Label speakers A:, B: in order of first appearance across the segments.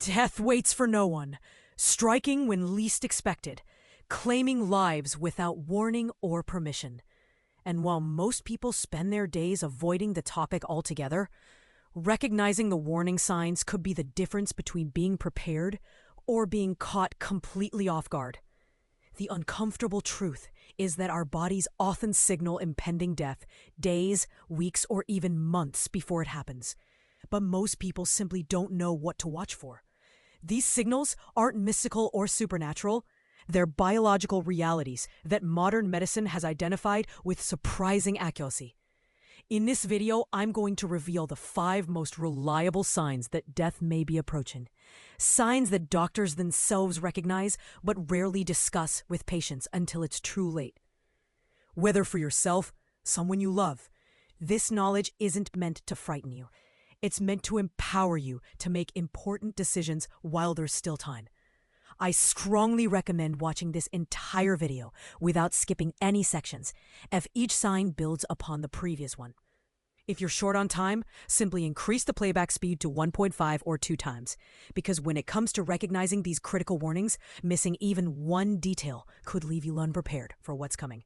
A: Death waits for no one, striking when least expected, claiming lives without warning or permission. And while most people spend their days avoiding the topic altogether, recognizing the warning signs could be the difference between being prepared or being caught completely off guard. The uncomfortable truth is that our bodies often signal impending death days, weeks, or even months before it happens. But most people simply don't know what to watch for. These signals aren't mystical or supernatural. They're biological realities that modern medicine has identified with surprising accuracy. In this video, I'm going to reveal the 5 most reliable signs that death may be approaching. Signs that doctors themselves recognize but rarely discuss with patients until it's too late. Whether for yourself, someone you love, this knowledge isn't meant to frighten you. It's meant to empower you to make important decisions while there's still time. I strongly recommend watching this entire video without skipping any sections, if each sign builds upon the previous one. If you're short on time, simply increase the playback speed to 1.5 or 2 times, because when it comes to recognizing these critical warnings, missing even one detail could leave you unprepared for what's coming.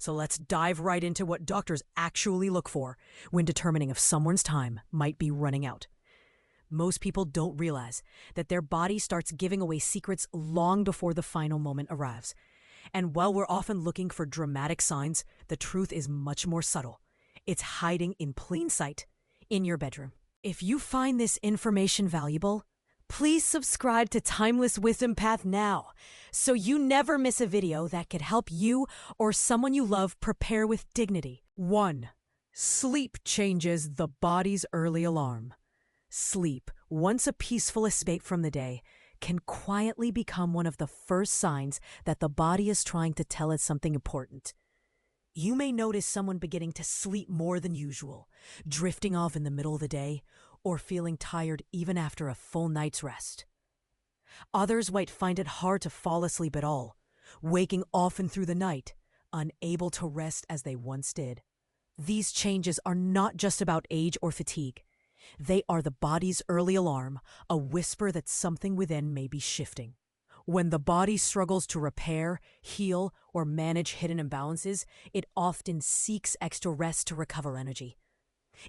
A: So let's dive right into what doctors actually look for when determining if someone's time might be running out. Most people don't realize that their body starts giving away secrets long before the final moment arrives. And while we're often looking for dramatic signs, the truth is much more subtle. It's hiding in plain sight in your bedroom. If you find this information valuable, please subscribe to Timeless Wisdom Path now, so you never miss a video that could help you or someone you love prepare with dignity. 1. Sleep changes the body's early alarm. Sleep, once a peaceful escape from the day, can quietly become one of the first signs that the body is trying to tell us something important. You may notice someone beginning to sleep more than usual, drifting off in the middle of the day, or feeling tired even after a full night's rest. Others might find it hard to fall asleep at all, waking often through the night, unable to rest as they once did. These changes are not just about age or fatigue. They are the body's early alarm, a whisper that something within may be shifting. When the body struggles to repair, heal, or manage hidden imbalances, it often seeks extra rest to recover energy.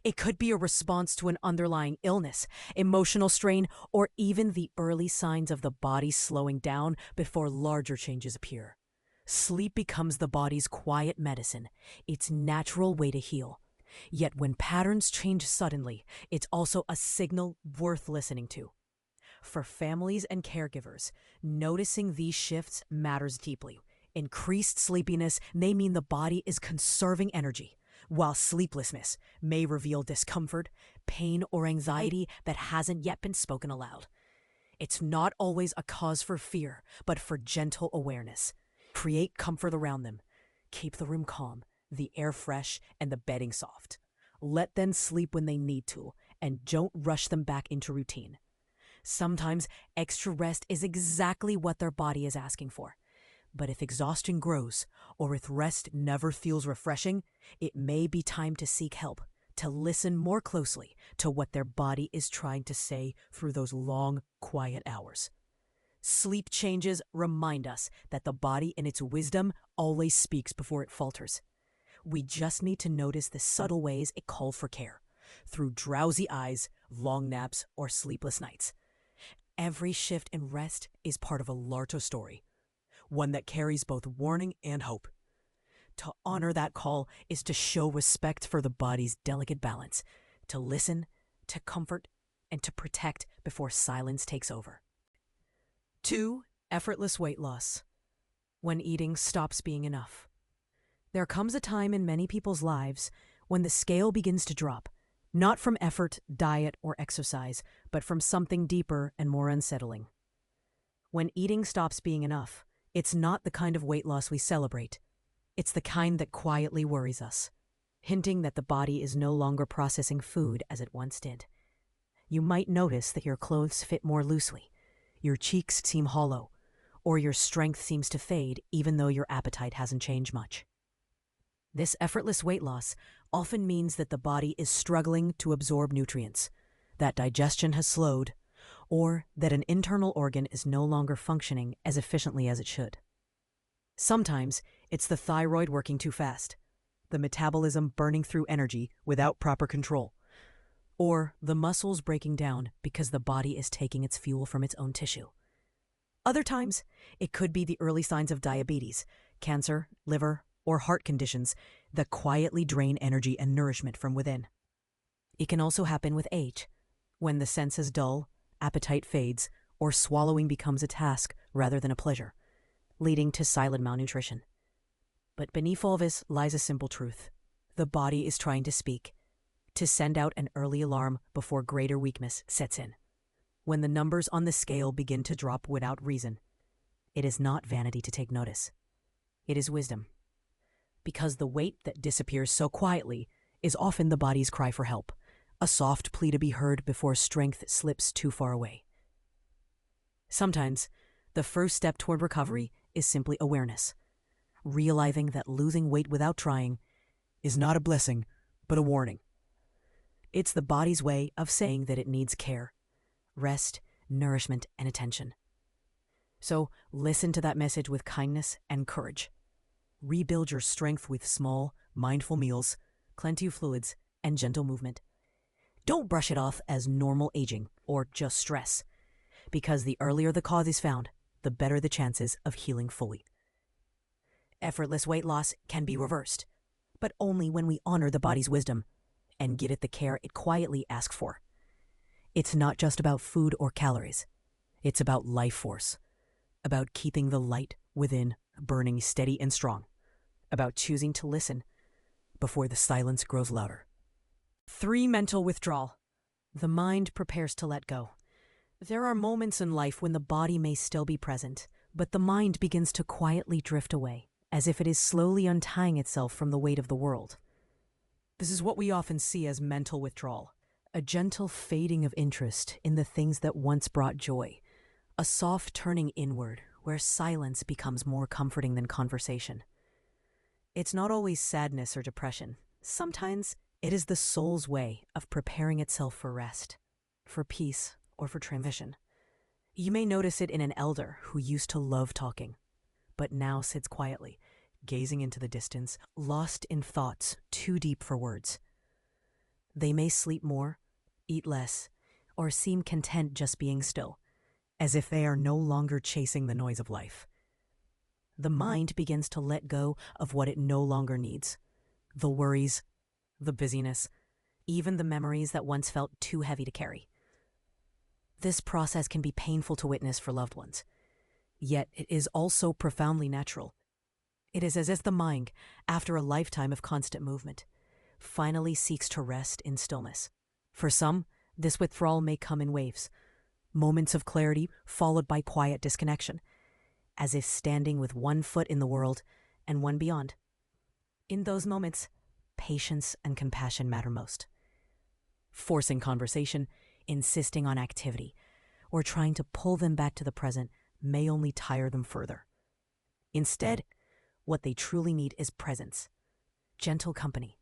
A: It could be a response to an underlying illness, emotional strain, or even the early signs of the body slowing down before larger changes appear. Sleep becomes the body's quiet medicine, its natural way to heal. Yet when patterns change suddenly, it's also a signal worth listening to. For families and caregivers, noticing these shifts matters deeply. Increased sleepiness may mean the body is conserving energy, while sleeplessness may reveal discomfort, pain, or anxiety that hasn't yet been spoken aloud. It's not always a cause for fear, but for gentle awareness. Create comfort around them. Keep the room calm, the air fresh, and the bedding soft. Let them sleep when they need to, and don't rush them back into routine. Sometimes extra rest is exactly what their body is asking for. But if exhaustion grows, or if rest never feels refreshing, it may be time to seek help, to listen more closely to what their body is trying to say through those long, quiet hours. Sleep changes remind us that the body in its wisdom always speaks before it falters. We just need to notice the subtle ways it calls for care, through drowsy eyes, long naps, or sleepless nights. Every shift in rest is part of a larger story, one that carries both warning and hope. To honor that call is to show respect for the body's delicate balance, to listen, to comfort, and to protect before silence takes over. 2. Effortless weight loss. When eating stops being enough. There comes a time in many people's lives when the scale begins to drop, not from effort, diet, or exercise, but from something deeper and more unsettling. When eating stops being enough, it's not the kind of weight loss we celebrate. It's the kind that quietly worries us, hinting that the body is no longer processing food as it once did. You might notice that your clothes fit more loosely, your cheeks seem hollow, or your strength seems to fade even though your appetite hasn't changed much. This effortless weight loss often means that the body is struggling to absorb nutrients, that digestion has slowed, or that an internal organ is no longer functioning as efficiently as it should. Sometimes it's the thyroid working too fast, the metabolism burning through energy without proper control, or the muscles breaking down because the body is taking its fuel from its own tissue. Other times, it could be the early signs of diabetes, cancer, liver, or heart conditions that quietly drain energy and nourishment from within. It can also happen with age, when the senses dull, appetite fades, or swallowing becomes a task rather than a pleasure, leading to silent malnutrition. But beneath all this lies a simple truth. The body is trying to speak, to send out an early alarm before greater weakness sets in. When the numbers on the scale begin to drop without reason, it is not vanity to take notice. It is wisdom. Because the weight that disappears so quietly is often the body's cry for help, a soft plea to be heard before strength slips too far away. Sometimes, the first step toward recovery is simply awareness, realizing that losing weight without trying is not a blessing, but a warning. It's the body's way of saying that it needs care, rest, nourishment, and attention. So listen to that message with kindness and courage. Rebuild your strength with small, mindful meals, plenty of fluids, and gentle movement. Don't brush it off as normal aging or just stress, because the earlier the cause is found, the better the chances of healing fully. Effortless weight loss can be reversed, but only when we honor the body's wisdom and give it the care it quietly asks for. It's not just about food or calories. It's about life force, about keeping the light within burning steady and strong, about choosing to listen before the silence grows louder. 3. Mental withdrawal. The mind prepares to let go. There are moments in life when the body may still be present, but the mind begins to quietly drift away, as if it is slowly untying itself from the weight of the world. This is what we often see as mental withdrawal, a gentle fading of interest in the things that once brought joy, a soft turning inward where silence becomes more comforting than conversation. It's not always sadness or depression. Sometimes it is the soul's way of preparing itself for rest, for peace, or for transition. You may notice it in an elder who used to love talking, but now sits quietly, gazing into the distance, lost in thoughts too deep for words. They may sleep more, eat less, or seem content just being still, as if they are no longer chasing the noise of life. The mind begins to let go of what it no longer needs. The worries, the busyness, even the memories that once felt too heavy to carry. This process can be painful to witness for loved ones, yet it is also profoundly natural. It is as if the mind, after a lifetime of constant movement, finally seeks to rest in stillness. For some, this withdrawal may come in waves, moments of clarity followed by quiet disconnection, as if standing with one foot in the world and one beyond. In those moments, patience and compassion matter most. Forcing conversation, insisting on activity, or trying to pull them back to the present may only tire them further. Instead, what they truly need is presence, gentle company,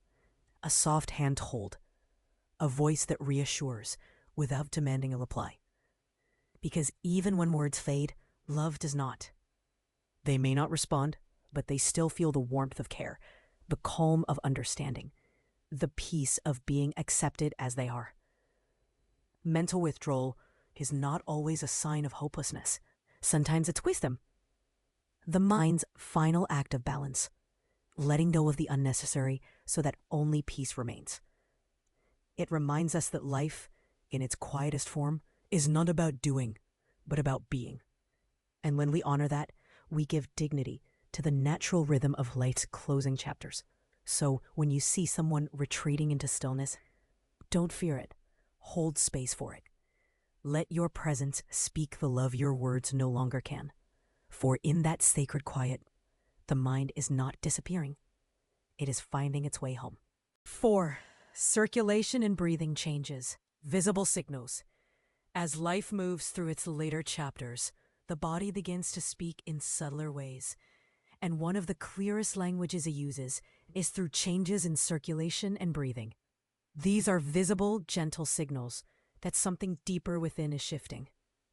A: a soft hand to hold, a voice that reassures without demanding a reply. Because even when words fade, love does not. They may not respond, but they still feel the warmth of care, the calm of understanding, the peace of being accepted as they are. Mental withdrawal is not always a sign of hopelessness. Sometimes it's wisdom. The mind's final act of balance, letting go of the unnecessary so that only peace remains. It reminds us that life, in its quietest form, is not about doing, but about being. And when we honor that, we give dignity to the natural rhythm of life's closing chapters. So when you see someone retreating into stillness, don't fear it. Hold space for it. Let your presence speak the love your words no longer can. For in that sacred quiet, the mind is not disappearing. It is finding its way home. 4. Circulation and breathing changes. Visible signals. As life moves through its later chapters, the body begins to speak in subtler ways. And one of the clearest languages it uses is through changes in circulation and breathing. These are visible, gentle signals that something deeper within is shifting.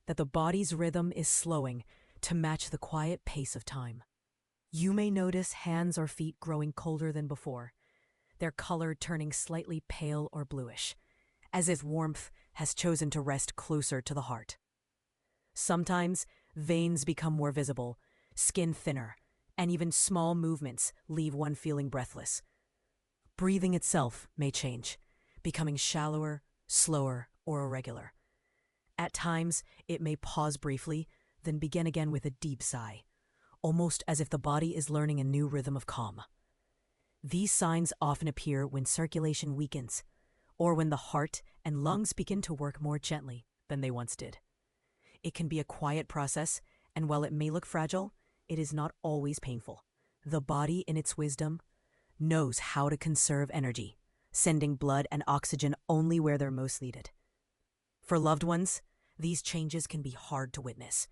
A: that the body's rhythm is slowing to match the quiet pace of time. You may notice hands or feet growing colder than before, their color turning slightly pale or bluish, as if warmth has chosen to rest closer to the heart. Sometimes veins become more visible, skin thinner, and even small movements leave one feeling breathless. Breathing itself may change, becoming shallower, slower, or irregular. At times, it may pause briefly, then begin again with a deep sigh, almost as if the body is learning a new rhythm of calm. These signs often appear when circulation weakens, or when the heart and lungs begin to work more gently than they once did. It can be a quiet process, and while it may look fragile, it is not always painful. The body, in its wisdom, knows how to conserve energy, sending blood and oxygen only where they're most needed. For loved ones, these changes can be hard to witness.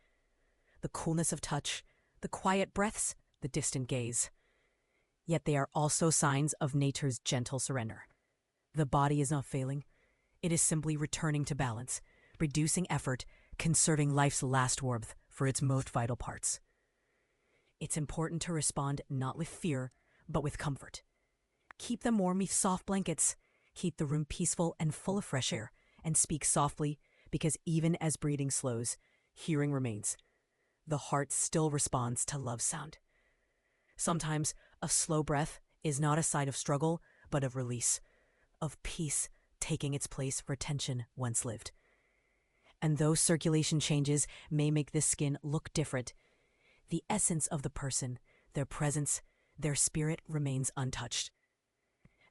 A: The coolness of touch, the quiet breaths, the distant gaze. Yet they are also signs of nature's gentle surrender. The body is not failing. It is simply returning to balance, reducing effort, conserving life's last warmth for its most vital parts. It's important to respond not with fear, but with comfort. Keep them warm with soft blankets, keep the room peaceful and full of fresh air, and speak softly, because even as breathing slows, hearing remains. The heart still responds to love's sound. Sometimes a slow breath is not a sign of struggle, but of release, of peace taking its place for tension once lived. And though circulation changes may make the skin look different, the essence of the person, their presence, their spirit remains untouched.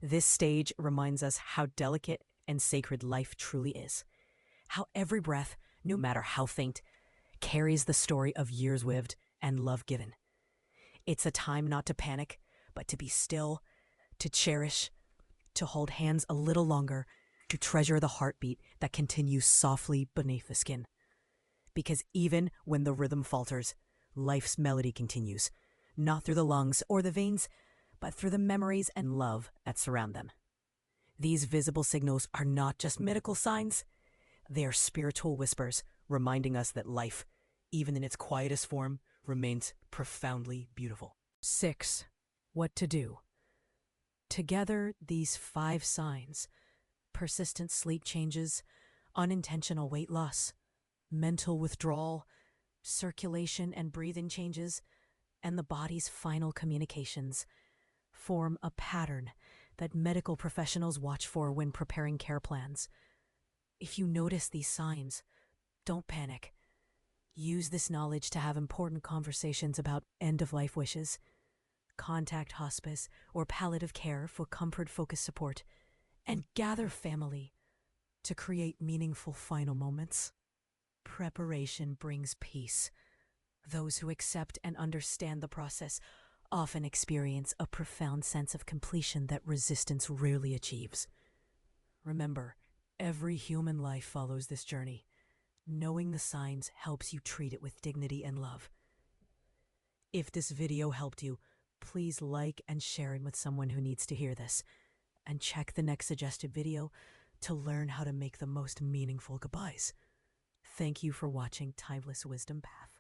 A: This stage reminds us how delicate and sacred life truly is, how every breath, no matter how faint, carries the story of years lived and love given. It's a time not to panic, but to be still, to cherish, to hold hands a little longer, to treasure the heartbeat that continues softly beneath the skin. Because even when the rhythm falters, life's melody continues, not through the lungs or the veins, but through the memories and love that surround them. These visible signals are not just medical signs, they are spiritual whispers reminding us that life, even in its quietest form, remains profoundly beautiful. 6. What to do. Together, these 5 signs, persistent sleep changes, unintentional weight loss, mental withdrawal, circulation and breathing changes, and the body's final communications, form a pattern that medical professionals watch for when preparing care plans. If you notice these signs, don't panic. Use this knowledge to have important conversations about end-of-life wishes. Contact hospice or palliative care for comfort-focused support, and gather family to create meaningful final moments. Preparation brings peace. Those who accept and understand the process often experience a profound sense of completion that resistance rarely achieves. Remember, every human life follows this journey. Knowing the signs helps you treat it with dignity and love. If this video helped you, please like and share it with someone who needs to hear this. And check the next suggested video to learn how to make the most meaningful goodbyes. Thank you for watching Timeless Wisdom Path.